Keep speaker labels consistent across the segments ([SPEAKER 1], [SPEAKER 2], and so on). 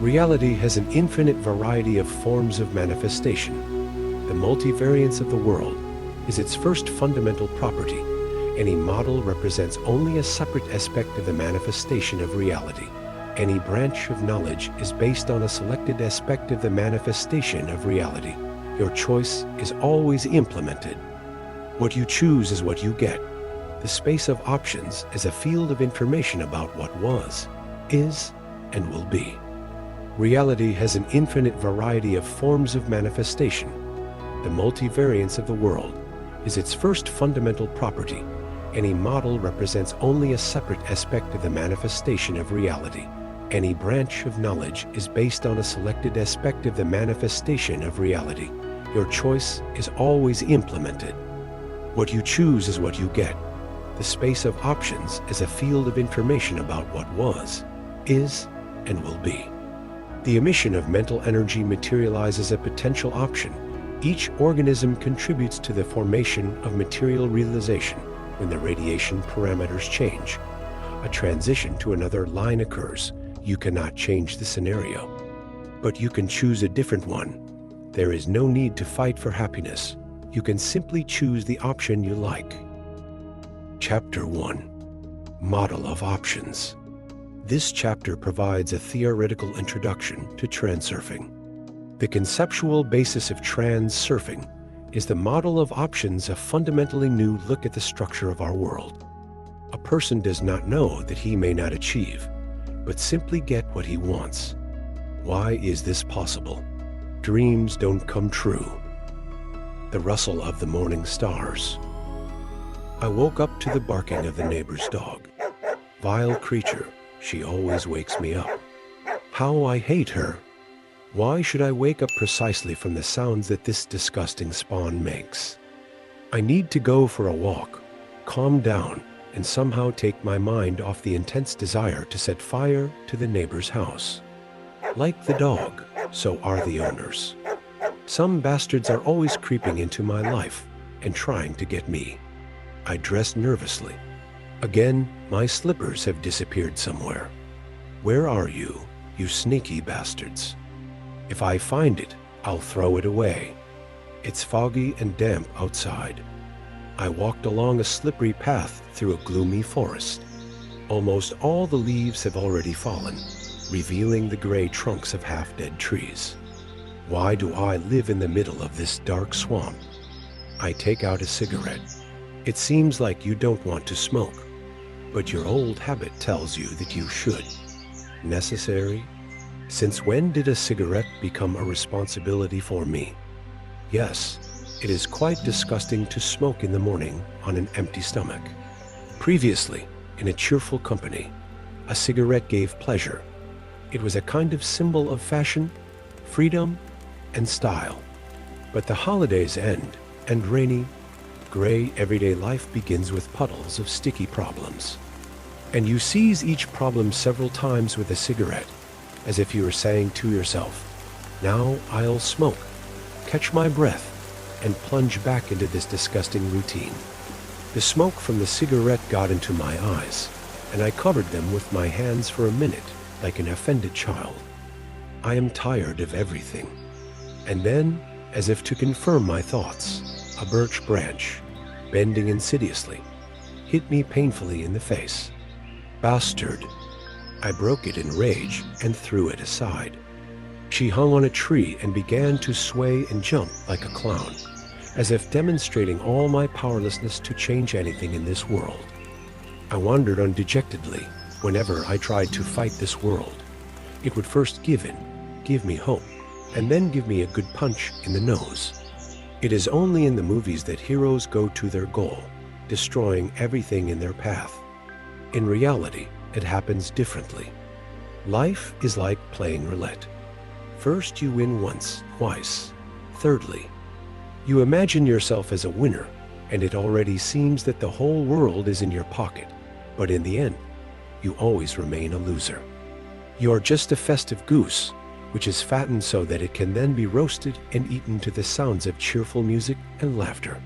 [SPEAKER 1] Reality has an infinite variety of forms of manifestation. The multivariance of the world is its first fundamental property. Any model represents only a separate aspect of the manifestation of reality. Any branch of knowledge is based on a selected aspect of the manifestation of reality. Your choice is always implemented. What you choose is what you get. The space of options is a field of information about what was, is, and will be. Reality has an infinite variety of forms of manifestation. The multivariance of the world is its first fundamental property. Any model represents only a separate aspect of the manifestation of reality. Any branch of knowledge is based on a selected aspect of the manifestation of reality. Your choice is always implemented. What you choose is what you get. The space of options is a field of information about what was, is, and will be. The emission of mental energy materializes a potential option. Each organism contributes to the formation of material realization. When the radiation parameters change, a transition to another line occurs. You cannot change the scenario, but you can choose a different one. There is no need to fight for happiness. You can simply choose the option you like. Chapter 1. Model of Options. This chapter provides a theoretical introduction to transurfing. The conceptual basis of transurfing is the model of options, a fundamentally new look at the structure of our world. A person does not know that he may not achieve, but simply get what he wants. Why is this possible? Dreams don't come true. The rustle of the morning stars. I woke up to the barking of the neighbor's dog. Vile creature, she always wakes me up. How I hate her. Why should I wake up precisely from the sounds that this disgusting spawn makes? I need to go for a walk, calm down, and somehow take my mind off the intense desire to set fire to the neighbor's house. Like the dog, so are the owners. Some bastards are always creeping into my life and trying to get me. I dress nervously. Again, my slippers have disappeared somewhere. Where are you, you sneaky bastards? If I find it, I'll throw it away. It's foggy and damp outside. I walked along a slippery path through a gloomy forest. Almost all the leaves have already fallen, revealing the gray trunks of half-dead trees. Why do I live in the middle of this dark swamp? I take out a cigarette. It seems like you don't want to smoke, but your old habit tells you that you should. Necessary? Since when did a cigarette become a responsibility for me? Yes, it is quite disgusting to smoke in the morning on an empty stomach. Previously, in a cheerful company, a cigarette gave pleasure. It was a kind of symbol of fashion, freedom, and style. But the holidays end, and rainy, gray everyday life begins with puddles of sticky problems. And you seize each problem several times with a cigarette, as if you were saying to yourself, now I'll smoke, catch my breath, and plunge back into this disgusting routine. The smoke from the cigarette got into my eyes, and I covered them with my hands for a minute, like an offended child. I am tired of everything. And then, as if to confirm my thoughts, a birch branch, bending insidiously, hit me painfully in the face. Bastard! I broke it in rage and threw it aside. She hung on a tree and began to sway and jump like a clown, as if demonstrating all my powerlessness to change anything in this world. I wandered on dejectedly. Whenever I tried to fight this world, it would first give me hope, and then give me a good punch in the nose. It is only in the movies that heroes go to their goal, destroying everything in their path. In reality, it happens differently. Life is like playing roulette. First you win once, twice. Thirdly, you imagine yourself as a winner, and it already seems that the whole world is in your pocket. But in the end, you always remain a loser. You are just a festive goose, which is fattened so that it can then be roasted and eaten to the sounds of cheerful music and laughter.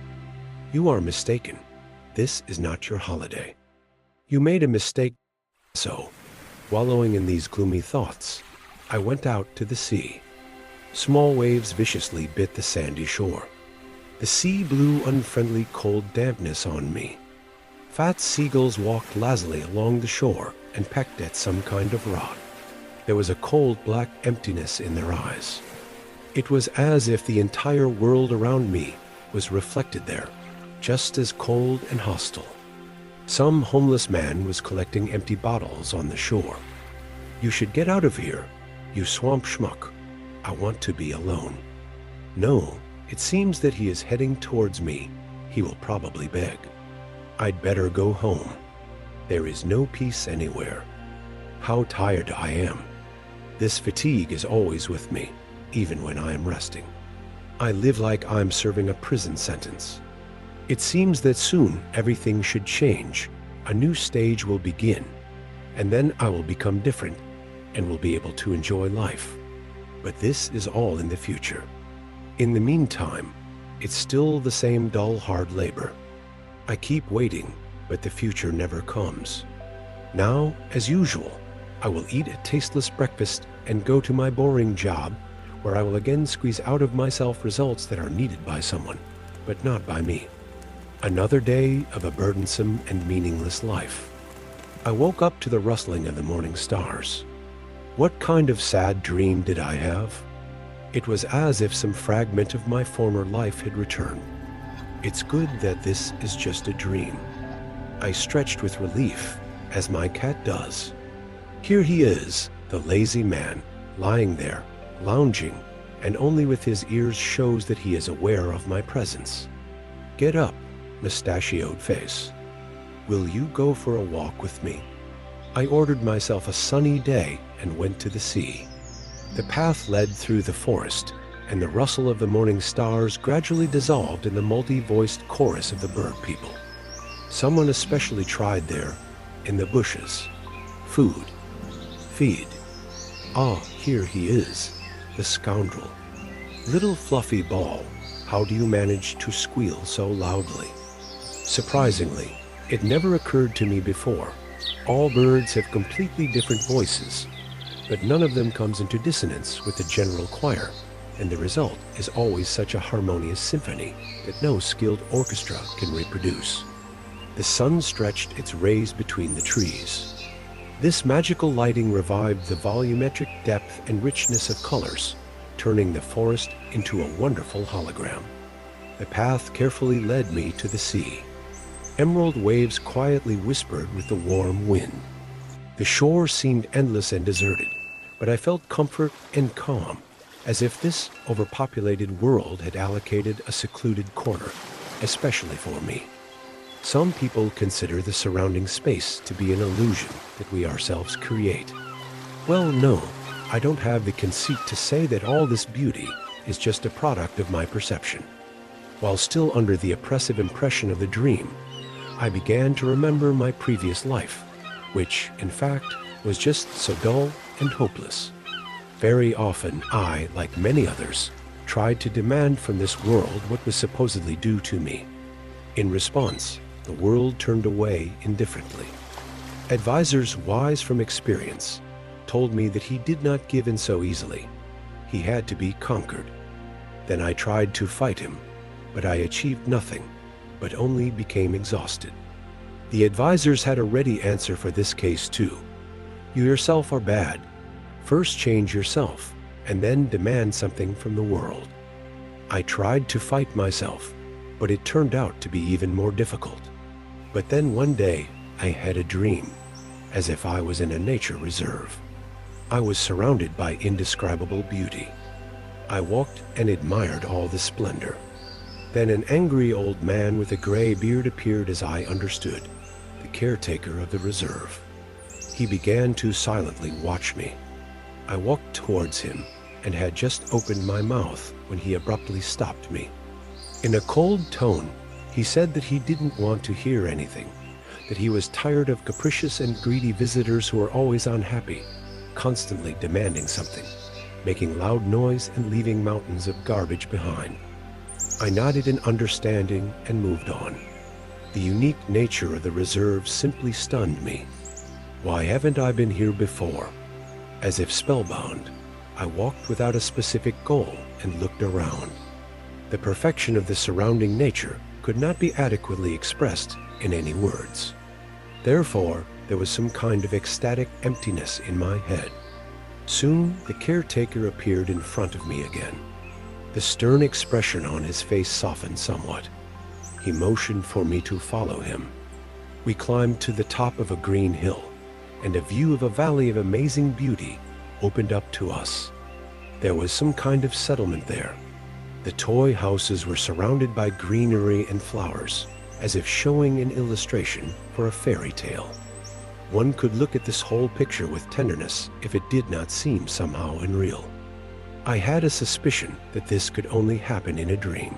[SPEAKER 1] You are mistaken. This is not your holiday. You made a mistake. So, wallowing in these gloomy thoughts, I went out to the sea. Small waves viciously bit the sandy shore. The sea blew unfriendly cold dampness on me. Fat seagulls walked lazily along the shore and pecked at some kind of rock. There was a cold black emptiness in their eyes. It was as if the entire world around me was reflected there, just as cold and hostile. Some homeless man was collecting empty bottles on the shore. "You should get out of here, you swamp schmuck. I want to be alone." No, it seems that he is heading towards me. He will probably beg. I'd better go home. There is no peace anywhere. How tired I am. This fatigue is always with me, even when I am resting. I live like I'm serving a prison sentence. It seems that soon everything should change. A new stage will begin, and then I will become different and will be able to enjoy life. But this is all in the future. In the meantime, it's still the same dull, hard labor. I keep waiting, but the future never comes. Now, as usual, I will eat a tasteless breakfast and go to my boring job, where I will again squeeze out of myself results that are needed by someone, but not by me. Another day of a burdensome and meaningless life. I woke up to the rustling of the morning stars. What kind of sad dream did I have? It was as if some fragment of my former life had returned. It's good that this is just a dream. I stretched with relief, as my cat does. Here he is, the lazy man, lying there, lounging, and only with his ears shows that he is aware of my presence. "Get up, mustachioed face. Will you go for a walk with me?" I ordered myself a sunny day and went to the sea. The path led through the forest, and the rustle of the morning stars gradually dissolved in the multi-voiced chorus of the bird people. Someone especially tried there, in the bushes. Food. Feed. Ah, here he is, the scoundrel. Little fluffy ball, how do you manage to squeal so loudly? Surprisingly, it never occurred to me before. All birds have completely different voices, but none of them comes into dissonance with the general choir, and the result is always such a harmonious symphony that no skilled orchestra can reproduce. The sun stretched its rays between the trees. This magical lighting revived the volumetric depth and richness of colors, turning the forest into a wonderful hologram. The path carefully led me to the sea. Emerald waves quietly whispered with the warm wind. The shore seemed endless and deserted, but I felt comfort and calm, as if this overpopulated world had allocated a secluded corner, especially for me. Some people consider the surrounding space to be an illusion that we ourselves create. Well, no, I don't have the conceit to say that all this beauty is just a product of my perception. While still under the oppressive impression of the dream, I began to remember my previous life, which, in fact, was just so dull and hopeless. Very often I, like many others, tried to demand from this world what was supposedly due to me. In response, the world turned away indifferently. Advisors wise from experience told me that he did not give in so easily. He had to be conquered. Then I tried to fight him, but I achieved nothing, but only became exhausted. The advisors had a ready answer for this case too. You yourself are bad. First change yourself, and then demand something from the world. I tried to fight myself, but it turned out to be even more difficult. But then one day, I had a dream, as if I was in a nature reserve. I was surrounded by indescribable beauty. I walked and admired all the splendor. Then an angry old man with a gray beard appeared as I understood, the caretaker of the reserve. He began to silently watch me. I walked towards him and had just opened my mouth when he abruptly stopped me. In a cold tone, he said that he didn't want to hear anything, that he was tired of capricious and greedy visitors who were always unhappy, constantly demanding something, making loud noise and leaving mountains of garbage behind. I nodded in understanding and moved on. The unique nature of the reserve simply stunned me. Why haven't I been here before? As if spellbound, I walked without a specific goal and looked around. The perfection of the surrounding nature could not be adequately expressed in any words. Therefore, there was some kind of ecstatic emptiness in my head. Soon, the caretaker appeared in front of me again. The stern expression on his face softened somewhat. He motioned for me to follow him. We climbed to the top of a green hill, and a view of a valley of amazing beauty opened up to us. There was some kind of settlement there. The toy houses were surrounded by greenery and flowers, as if showing an illustration for a fairy tale. One could look at this whole picture with tenderness if it did not seem somehow unreal. I had a suspicion that this could only happen in a dream.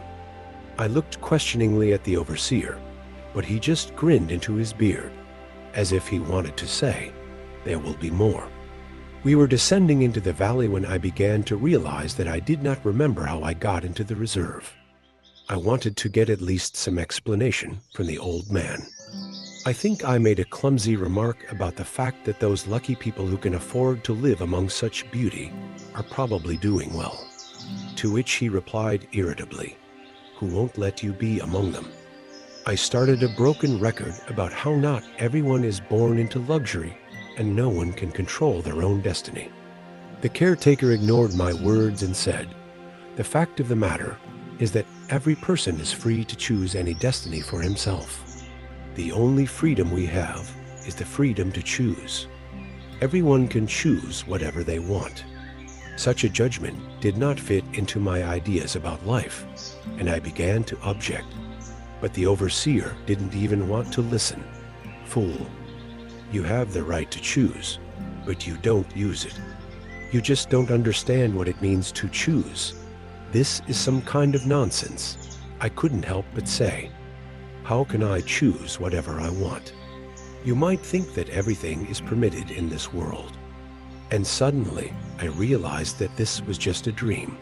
[SPEAKER 1] I looked questioningly at the overseer, but he just grinned into his beard, as if he wanted to say, "There will be more." We were descending into the valley when I began to realize that I did not remember how I got into the reserve. I wanted to get at least some explanation from the old man. I think I made a clumsy remark about the fact that those lucky people who can afford to live among such beauty are probably doing well. To which he replied irritably, "Who won't let you be among them?" I started a broken record about how not everyone is born into luxury and no one can control their own destiny. The caretaker ignored my words and said, "The fact of the matter is that every person is free to choose any destiny for himself. The only freedom we have is the freedom to choose. Everyone can choose whatever they want." Such a judgment did not fit into my ideas about life, and I began to object. But the overseer didn't even want to listen. "Fool. You have the right to choose, but you don't use it. You just don't understand what it means to choose. This is some kind of nonsense." I couldn't help but say, "How can I choose whatever I want? You might think that everything is permitted in this world." And suddenly, I realized that this was just a dream.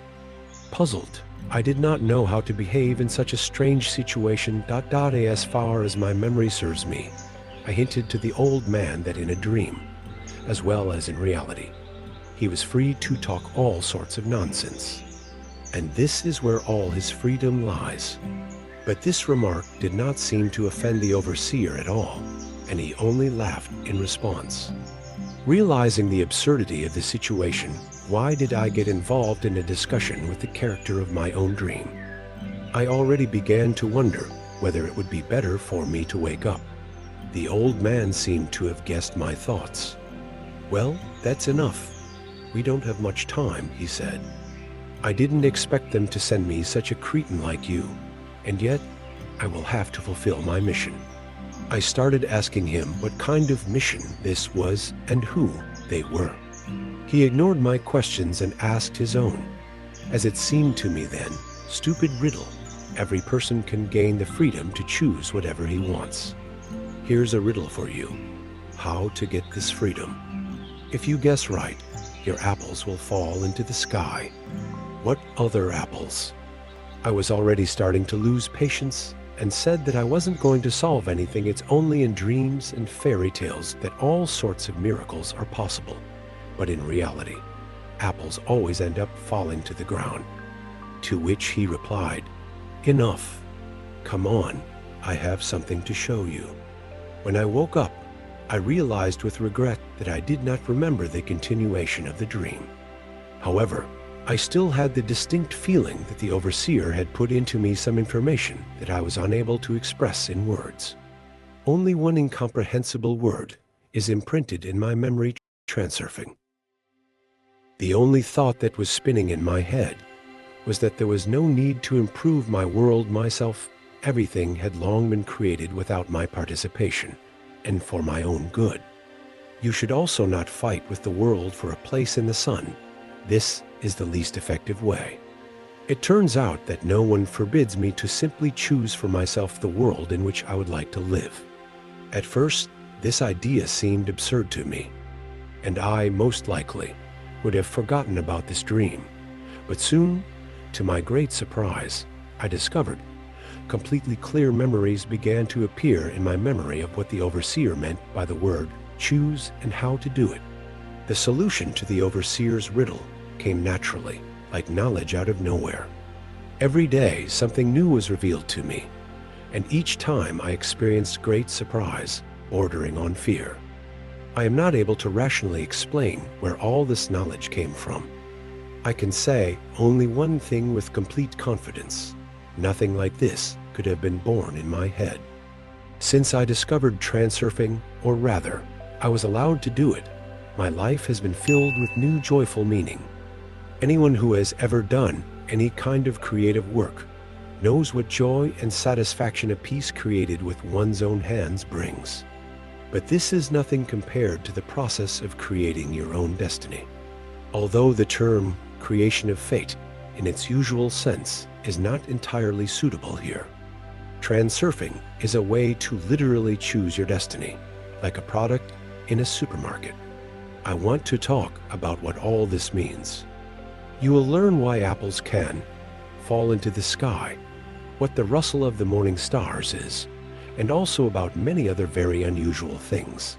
[SPEAKER 1] Puzzled, I did not know how to behave in such a strange situation. As far as my memory serves me, I hinted to the old man that in a dream, as well as in reality, he was free to talk all sorts of nonsense. And this is where all his freedom lies. But this remark did not seem to offend the overseer at all, and he only laughed in response. Realizing the absurdity of the situation, why did I get involved in a discussion with the character of my own dream? I already began to wonder whether it would be better for me to wake up. The old man seemed to have guessed my thoughts. "Well, that's enough. We don't have much time," he said. "I didn't expect them to send me such a cretin like you, and yet I will have to fulfill my mission." I started asking him what kind of mission this was and who they were. He ignored my questions and asked his own. As it seemed to me then, stupid riddle. Every person can gain the freedom to choose whatever he wants. Here's a riddle for you. How to get this freedom? If you guess right, your apples will fall into the sky. What other apples? I was already starting to lose patience and said that I wasn't going to solve anything. It's only in dreams and fairy tales that all sorts of miracles are possible. But in reality, apples always end up falling to the ground. To which he replied, "Enough. Come on, I have something to show you." When I woke up, I realized with regret that I did not remember the continuation of the dream. However, I still had the distinct feeling that the overseer had put into me some information that I was unable to express in words. Only one incomprehensible word is imprinted in my memory: transurfing. The only thought that was spinning in my head was that there was no need to improve my world myself. Everything had long been created without my participation, and for my own good. You should also not fight with the world for a place in the sun. This is the least effective way. It turns out that no one forbids me to simply choose for myself the world in which I would like to live. At first, this idea seemed absurd to me, and I, most likely, would have forgotten about this dream. But soon, to my great surprise, I discovered completely clear memories began to appear in my memory of what the overseer meant by the word choose and how to do it. The solution to the overseer's riddle came naturally, like knowledge out of nowhere. Every day, something new was revealed to me, and each time I experienced great surprise, bordering on fear. I am not able to rationally explain where all this knowledge came from. I can say only one thing with complete confidence: nothing like this could have been born in my head. Since I discovered transurfing, or rather, I was allowed to do it, my life has been filled with new joyful meaning. Anyone who has ever done any kind of creative work knows what joy and satisfaction a piece created with one's own hands brings. But this is nothing compared to the process of creating your own destiny. Although the term creation of fate, in its usual sense, is not entirely suitable here, transurfing is a way to literally choose your destiny, like a product in a supermarket. I want to talk about what all this means. You will learn why apples can fall into the sky, what the rustle of the morning stars is, and also about many other very unusual things.